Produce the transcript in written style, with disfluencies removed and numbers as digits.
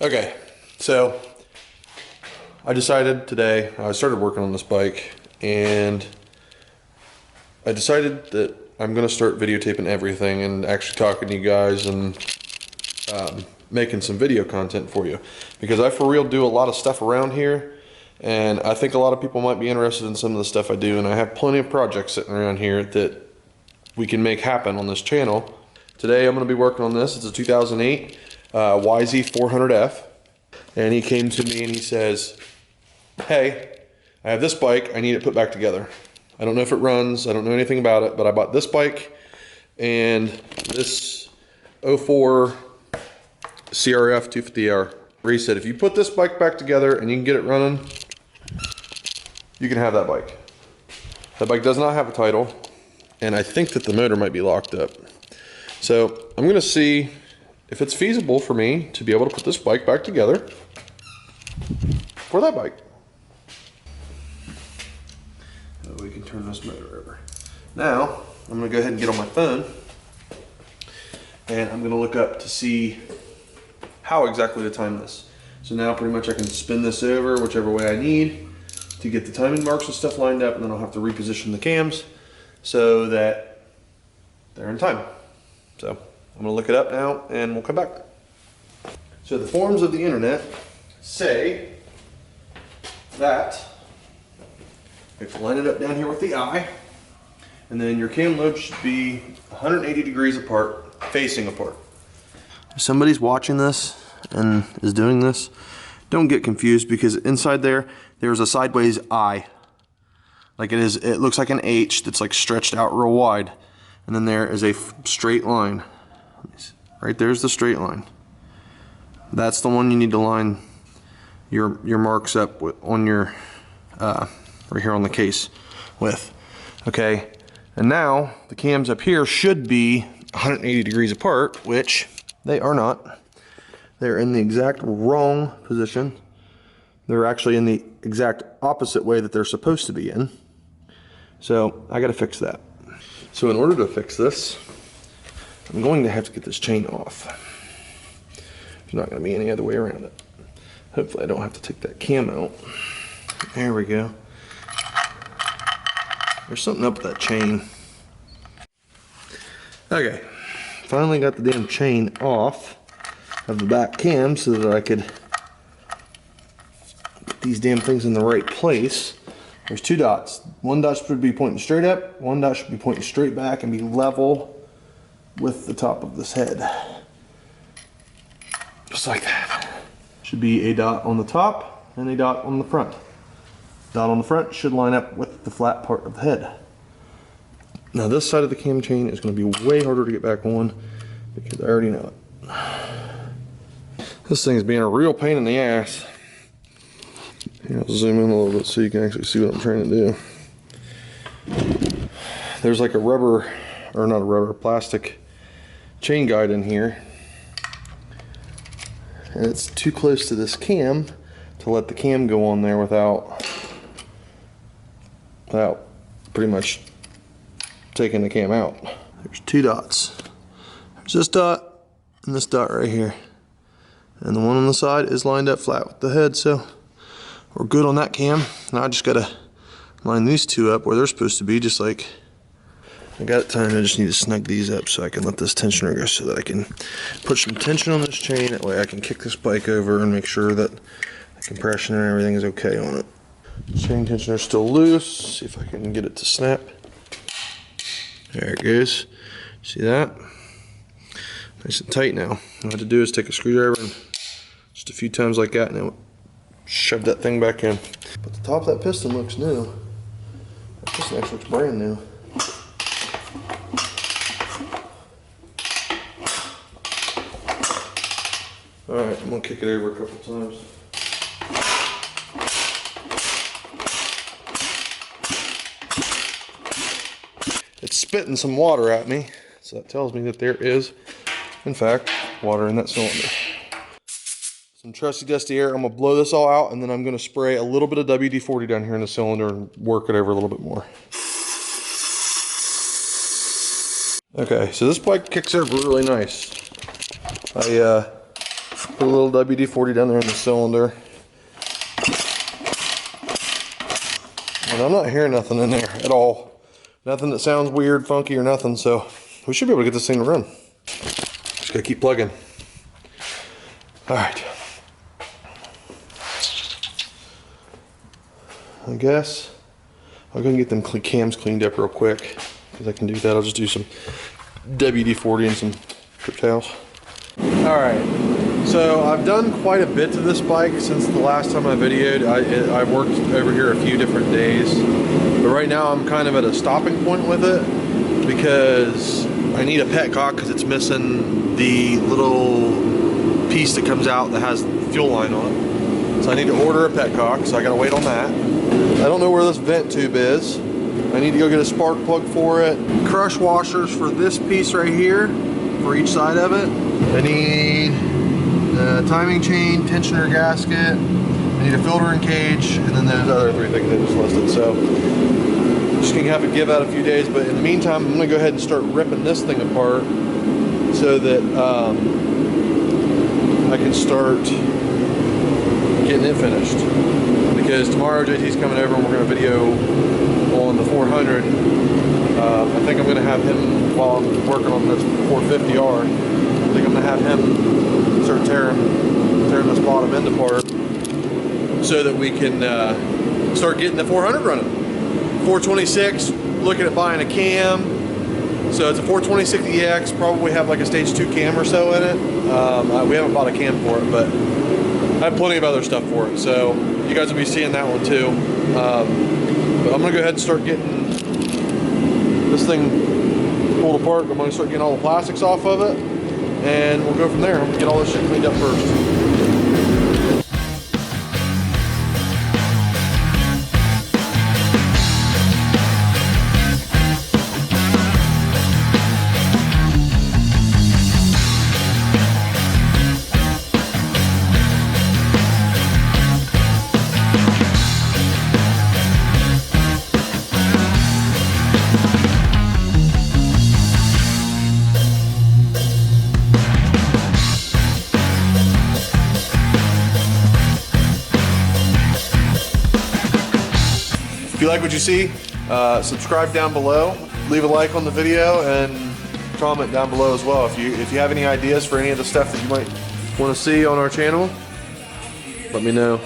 Okay, so I decided today, I started working on this bike, and I decided that I'm gonna start videotaping everything and actually talking to you guys and making some video content for you, because I for real do a lot of stuff around here, and I think a lot of people might be interested in some of the stuff I do, and I have plenty of projects sitting around here that we can make happen on this channel. Today I'm gonna be working on this. It's a 2008 yz400f, and he came to me and he says, hey, I have this bike, I need it put back together. I don't know if it runs, I don't know anything about it, but I bought this bike and this 04 CRF 250R. He said, if you put this bike back together and you can get it running, you can have that bike. That bike does not have a title, and I think that the motor might be locked up. So I'm gonna see if it's feasible for me to be able to put this bike back together for that bike. So we can turn this motor over. Now, I'm gonna go ahead and get on my phone, and I'm gonna look up to see how exactly to time this. So now pretty much I can spin this over whichever way I need to get the timing marks and stuff lined up, and then I'll have to reposition the cams so that they're in time. So I'm gonna look it up now and we'll come back. So the forums of the internet say that you have to line it up down here with the eye, and then your cam lobes should be 180 degrees apart, facing apart. If somebody's watching this and is doing this, don't get confused, because inside there's a sideways eye. Like it looks like an H that's like stretched out real wide, and then there is a straight line. Right there's the straight line. That's the one you need to line your marks up with on your right here on the case with. Okay, and now the cams up here should be 180 degrees apart, which they are not. They're in the exact wrong position. They're actually in the exact opposite way that they're supposed to be in. So I gotta fix that. So in order to fix this, I'm going to have to get this chain off. There's not going to be any other way around it. Hopefully I don't have to take that cam out. There we go. There's something up with that chain. Okay, finally got the damn chain off of the back cam so that I could get these damn things in the right place. There's two dots. One dot should be pointing straight up, one dot should be pointing straight back and be level with the top of this head. Just like that. Should be a dot on the top and a dot on the front. Dot on the front should line up with the flat part of the head. Now this side of the cam chain is going to be way harder to get back on because I already know it. This thing is being a real pain in the ass. Here, I'll zoom in a little bit so you can actually see what I'm trying to do. There's like a rubber, or not a rubber, plastic chain guide in here, and it's too close to this cam to let the cam go on there without pretty much taking the cam out. There's two dots. There's this dot and this dot right here, and the one on the side is lined up flat with the head, so we're good on that cam. Now I just gotta line these two up where they're supposed to be, just like I got time. I just need to snug these up so I can let this tensioner go, so that I can put some tension on this chain. That way I can kick this bike over and make sure that the compression and everything is okay on it. Chain tensioner is still loose. See if I can get it to snap. There it goes. See that? Nice and tight now. All I have to do is take a screwdriver and just a few times like that, and then shove that thing back in. But the top of that piston looks new. That piston actually looks brand new. Alright, I'm going to kick it over a couple times. It's spitting some water at me, so that tells me that there is, in fact, water in that cylinder. Some trusty dusty air. I'm going to blow this all out, and then I'm going to spray a little bit of WD-40 down here in the cylinder and work it over a little bit more. Okay, so this bike kicks over really nice. I Put a little WD-40 down there in the cylinder. And I'm not hearing nothing in there at all. Nothing that sounds weird, funky, or nothing, so we should be able to get this thing to run. Just gotta keep plugging. All right. I guess I'll go and get them cams cleaned up real quick, because I can do that. I'll just do some WD-40 and some trip towels. All right, so I've done quite a bit to this bike since the last time I videoed. I've worked over here a few different days, but right now I'm kind of at a stopping point with it because I need a petcock because it's missing the little piece that comes out that has the fuel line on it. So I need to order a petcock, so I gotta wait on that. I don't know where this vent tube is. I need to go get a spark plug for it. Crush washers for this piece right here, for each side of it. I need a timing chain, tensioner gasket. I need a filtering cage, and then there's other 3 things I just listed. So I'm just gonna have to give out a few days, but in the meantime, I'm gonna go ahead and start ripping this thing apart so that I can start getting it finished. Because tomorrow JT's coming over and we're gonna video on the 400. I think I'm gonna have him, while I'm working on this 450R, I think I'm gonna have him start tearing this bottom end apart so that we can start getting the 400 running. 426, looking at buying a cam. So it's a 426 EX, probably have like a stage 2 cam or so in it. We haven't bought a cam for it, but I have plenty of other stuff for it. So you guys will be seeing that one too. But I'm gonna go ahead and start getting this thing pulled apart. I'm gonna start getting all the plastics off of it, and we'll go from there. I'm gonna get all this shit cleaned up first. If you like what you see, subscribe down below, leave a like on the video, and comment down below as well. If you have any ideas for any of the stuff that you might want to see on our channel, let me know.